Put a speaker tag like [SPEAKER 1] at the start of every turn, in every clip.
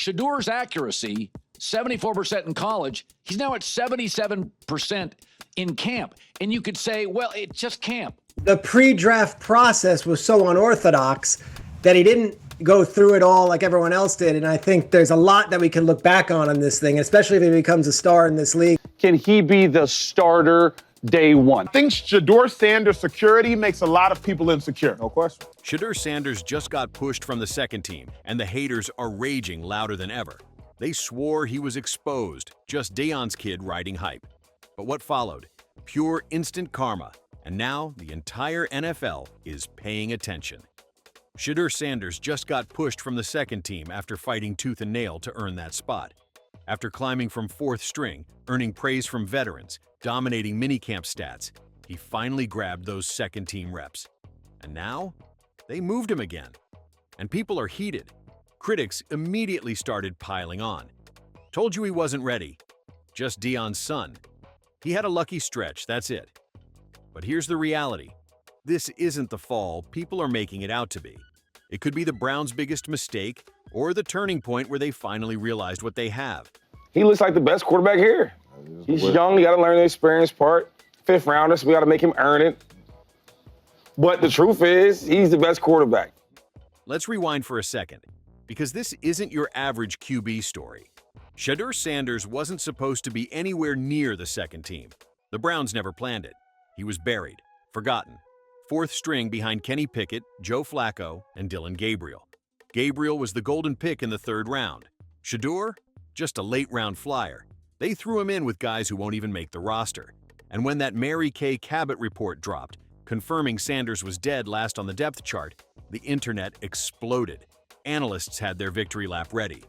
[SPEAKER 1] Shedeur's accuracy, 74% in college, he's now at 77% in camp. And you could say, well, it's just camp.
[SPEAKER 2] The pre-draft process was so unorthodox that he didn't go through it all like everyone else did. And I think there's a lot that we can look back on this thing, especially if he becomes a star in this league.
[SPEAKER 3] Can he be the starter day one?
[SPEAKER 4] I think Shedeur Sanders' security makes a lot of people insecure. No question.
[SPEAKER 5] Shedeur Sanders just got pushed from the second team, and the haters are raging louder than ever. They swore he was exposed, just Deion's kid riding hype. But what followed? Pure instant karma. And now the entire NFL is paying attention. Shedeur Sanders just got pushed from the second team after fighting tooth and nail to earn that spot. After climbing from fourth string, earning praise from veterans, dominating minicamp stats, he finally grabbed those second-team reps. And now, they moved him again. And people are heated. Critics immediately started piling on. Told you he wasn't ready. Just Deion's son. He had a lucky stretch, that's it. But here's the reality. This isn't the fall people are making it out to be. It could be the Browns' biggest mistake or the turning point where they finally realized what they have.
[SPEAKER 3] He looks like the best quarterback here. He's young, you got to learn the experience part. Fifth rounder, so we got to make him earn it. But the truth is, he's the best quarterback.
[SPEAKER 5] Let's rewind for a second, because this isn't your average QB story. Shedeur Sanders wasn't supposed to be anywhere near the second team. The Browns never planned it. He was buried, forgotten. Fourth string behind Kenny Pickett, Joe Flacco, and Dillon Gabriel. Gabriel was the golden pick in the third round. Shedeur, just a late-round flyer. They threw him in with guys who won't even make the roster. And when that Mary Kay Cabot report dropped, confirming Sanders was dead last on the depth chart, the internet exploded. Analysts had their victory lap ready.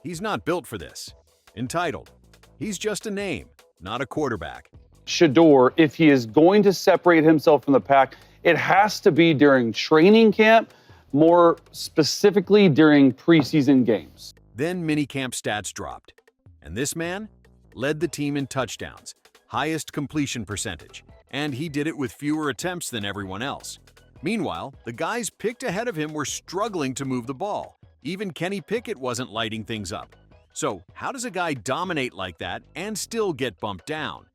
[SPEAKER 5] He's not built for this. Entitled. He's just a name, not a quarterback.
[SPEAKER 3] Shedeur, if he is going to separate himself from the pack, it has to be during training camp, more specifically during preseason games.
[SPEAKER 5] Then minicamp stats dropped. And this man led the team in touchdowns, highest completion percentage, and he did it with fewer attempts than everyone else. Meanwhile, the guys picked ahead of him were struggling to move the ball. Even Kenny Pickett wasn't lighting things up. So how does a guy dominate like that and still get bumped down?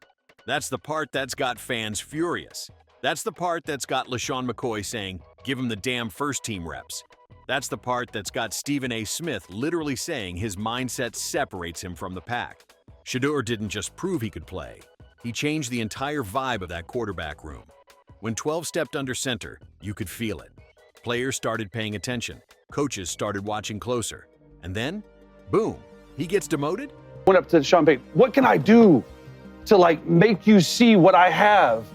[SPEAKER 5] That's the part that's got fans furious. That's the part that's got LaShawn McCoy saying, give him the damn first-team reps. That's the part that's got Stephen A. Smith literally saying his mindset separates him from the pack. Shedeur didn't just prove he could play. He changed the entire vibe of that quarterback room. When 12 stepped under center, you could feel it. Players started paying attention. Coaches started watching closer. And then, boom, he gets demoted?
[SPEAKER 3] Went up to Sean Payton, what can I do to make you see what I have?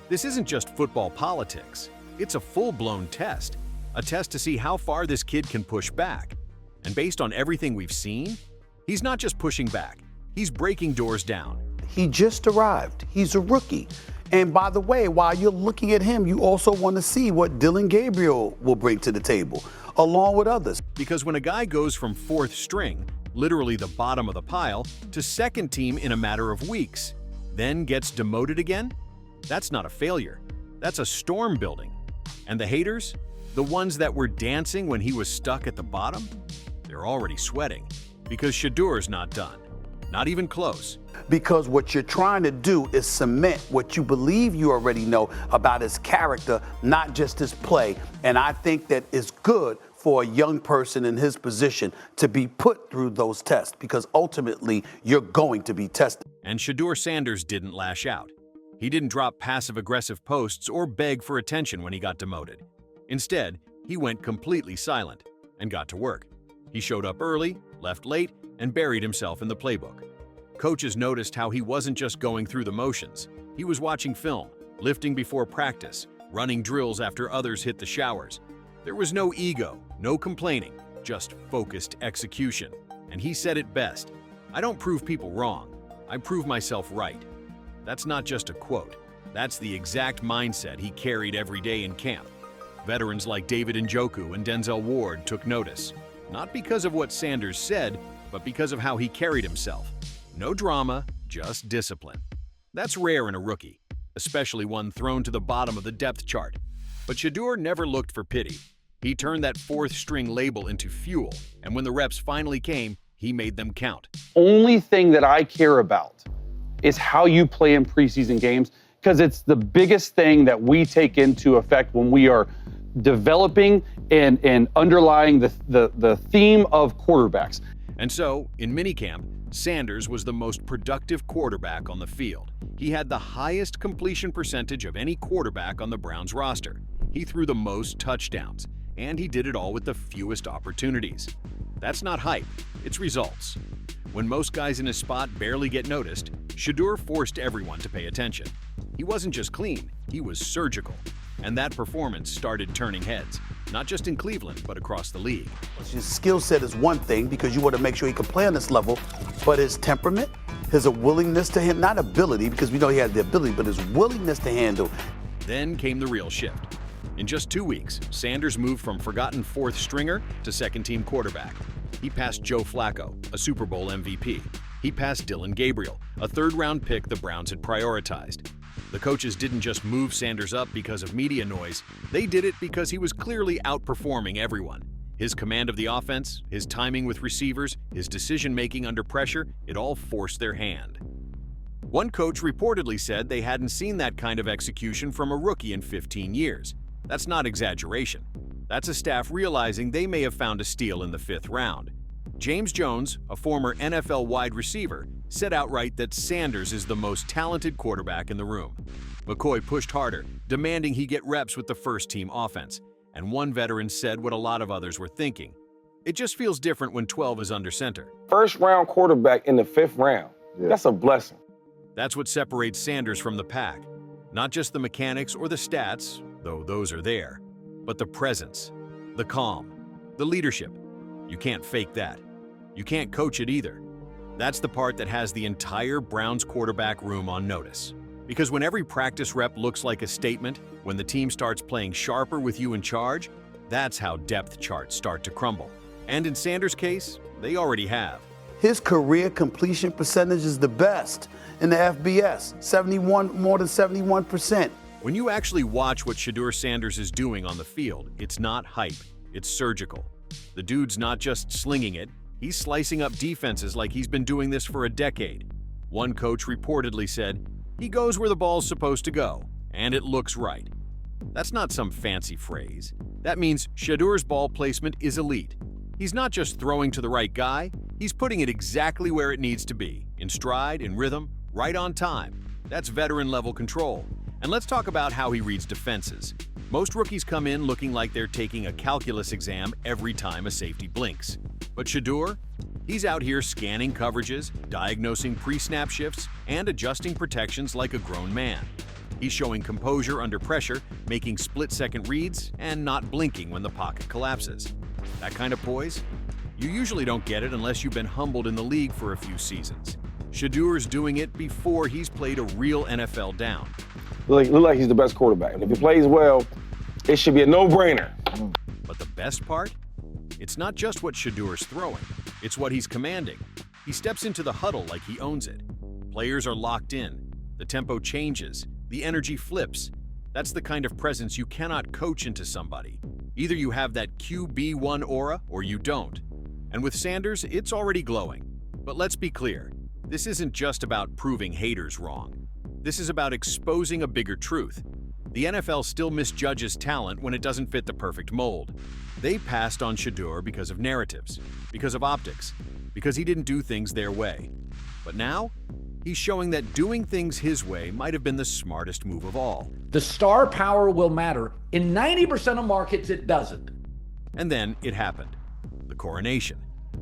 [SPEAKER 5] This isn't just football politics. It's a full-blown test. A test to see how far this kid can push back. And based on everything we've seen, he's not just pushing back. He's breaking doors down.
[SPEAKER 6] He just arrived. He's a rookie. And by the way, while you're looking at him, you also want to see what Dillon Gabriel will bring to the table, along with others.
[SPEAKER 5] Because when a guy goes from fourth string, literally the bottom of the pile, to second team in a matter of weeks, then gets demoted again, that's not a failure. That's a storm building. And the haters, the ones that were dancing when he was stuck at the bottom, they're already sweating. Because Shedeur's not done. Not even close.
[SPEAKER 6] Because what you're trying to do is cement what you believe you already know about his character, not just his play. And I think that it's good for a young person in his position to be put through those tests, because ultimately you're going to be tested.
[SPEAKER 5] And Shedeur Sanders didn't lash out. He didn't drop passive-aggressive posts or beg for attention when he got demoted. Instead, he went completely silent and got to work. He showed up early, left late, and buried himself in the playbook. Coaches noticed how he wasn't just going through the motions. He was watching film, lifting before practice, running drills after others hit the showers. There was no ego, no complaining, just focused execution. And he said it best, "I don't prove people wrong, I prove myself right." That's not just a quote. That's the exact mindset he carried every day in camp. Veterans like David Njoku and Denzel Ward took notice, not because of what Sanders said, but because of how he carried himself. No drama, just discipline. That's rare in a rookie, especially one thrown to the bottom of the depth chart. But Shedeur never looked for pity. He turned that fourth string label into fuel, and when the reps finally came, he made them count.
[SPEAKER 3] Only thing that I care about is how you play in preseason games, because it's the biggest thing that we take into effect when we are developing and underlying the theme of quarterbacks.
[SPEAKER 5] And so, in minicamp, Sanders was the most productive quarterback on the field. He had the highest completion percentage of any quarterback on the Browns roster. He threw the most touchdowns, and he did it all with the fewest opportunities. That's not hype, it's results. When most guys in his spot barely get noticed, Shedeur forced everyone to pay attention. He wasn't just clean, he was surgical. And that performance started turning heads, not just in Cleveland, but across the league.
[SPEAKER 6] His skill set is one thing because you want to make sure he can play on this level, but his temperament, his willingness to handle, not ability, because we know he had the ability, but his willingness to handle.
[SPEAKER 5] Then came the real shift. In just 2 weeks, Sanders moved from forgotten fourth stringer to second-team quarterback. He passed Joe Flacco, a Super Bowl MVP. He passed Dillon Gabriel, a third-round pick the Browns had prioritized. The coaches didn't just move Sanders up because of media noise. They did it because he was clearly outperforming everyone. His command of the offense, his timing with receivers, his decision-making under pressure, it all forced their hand. One coach reportedly said they hadn't seen that kind of execution from a rookie in 15 years. That's not exaggeration. That's a staff realizing they may have found a steal in the 5th round. James Jones, a former NFL wide receiver, said outright that Sanders is the most talented quarterback in the room. McCoy pushed harder, demanding he get reps with the first-team offense. And one veteran said what a lot of others were thinking. It just feels different when 12 is under center.
[SPEAKER 7] First-round quarterback in the 5th round. That's a blessing.
[SPEAKER 5] That's what separates Sanders from the pack. Not just the mechanics or the stats, though those are there, but the presence, the calm, the leadership. You can't fake that. You can't coach it either. That's the part that has the entire Browns quarterback room on notice. Because when every practice rep looks like a statement, when the team starts playing sharper with you in charge, that's how depth charts start to crumble. And in Sanders' case, they already have.
[SPEAKER 6] His career completion percentage is the best in the FBS, more than 71%.
[SPEAKER 5] When you actually watch what Shedeur Sanders is doing on the field, it's not hype, it's surgical. The dude's not just slinging it, he's slicing up defenses like he's been doing this for a decade. One coach reportedly said, he goes where the ball's supposed to go, and it looks right. That's not some fancy phrase. That means Shedeur's ball placement is elite. He's not just throwing to the right guy, he's putting it exactly where it needs to be, in stride, in rhythm, right on time. That's veteran-level control. And let's talk about how he reads defenses. Most rookies come in looking like they're taking a calculus exam every time a safety blinks. But Shedeur, he's out here scanning coverages, diagnosing pre-snap shifts, and adjusting protections like a grown man. He's showing composure under pressure, making split-second reads, and not blinking when the pocket collapses. That kind of poise? You usually don't get it unless you've been humbled in the league for a few seasons. Shedeur's doing it before he's played a real NFL down.
[SPEAKER 7] Look like he's the best quarterback. And if he plays well, it should be a no-brainer.
[SPEAKER 5] But the best part? It's not just what Shedeur's throwing. It's what he's commanding. He steps into the huddle like he owns it. Players are locked in. The tempo changes. The energy flips. That's the kind of presence you cannot coach into somebody. Either you have that QB1 aura or you don't. And with Sanders, it's already glowing. But let's be clear. This isn't just about proving haters wrong. This is about exposing a bigger truth. The NFL still misjudges talent when it doesn't fit the perfect mold. They passed on Shedeur because of narratives, because of optics, because he didn't do things their way. But now, he's showing that doing things his way might have been the smartest move of all.
[SPEAKER 1] The star power will matter. In 90% of markets, it doesn't.
[SPEAKER 5] And then it happened. The coronation.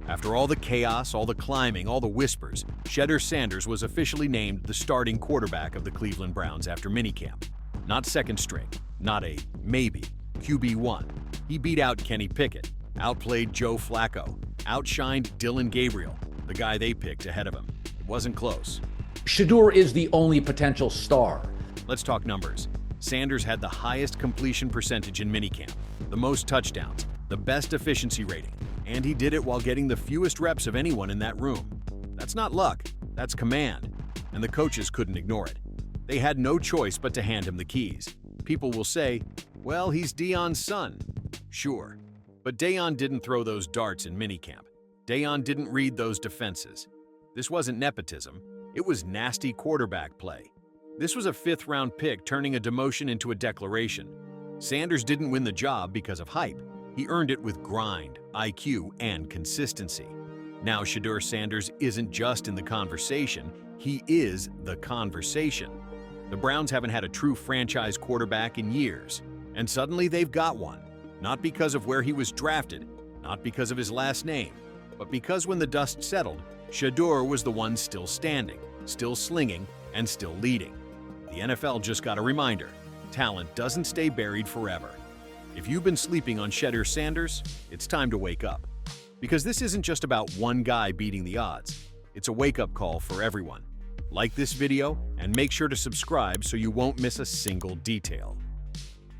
[SPEAKER 5] After all the chaos, all the climbing, all the whispers, Shedeur Sanders was officially named the starting quarterback of the Cleveland Browns after minicamp. Not second string, not a maybe, QB1. He beat out Kenny Pickett, outplayed Joe Flacco, outshined Dillon Gabriel, the guy they picked ahead of him. It wasn't close.
[SPEAKER 1] Shedeur is the only potential star.
[SPEAKER 5] Let's talk numbers. Sanders had the highest completion percentage in minicamp, the most touchdowns, the best efficiency rating, and he did it while getting the fewest reps of anyone in that room. That's not luck, that's command, and the coaches couldn't ignore it. They had no choice but to hand him the keys. People will say, well, he's Deion's son. Sure. But Deion didn't throw those darts in minicamp. Deion didn't read those defenses. This wasn't nepotism. It was nasty quarterback play. This was a fifth-round pick turning a demotion into a declaration. Sanders didn't win the job because of hype. He earned it with grind, IQ, and consistency. Now Shedeur Sanders isn't just in the conversation, he is the conversation. The Browns haven't had a true franchise quarterback in years, and suddenly they've got one. Not because of where he was drafted, not because of his last name, but because when the dust settled, Shedeur was the one still standing, still slinging, and still leading. The NFL just got a reminder. Talent doesn't stay buried forever. If you've been sleeping on Shedeur Sanders, it's time to wake up. Because this isn't just about one guy beating the odds. It's a wake-up call for everyone. Like this video and make sure to subscribe so you won't miss a single detail.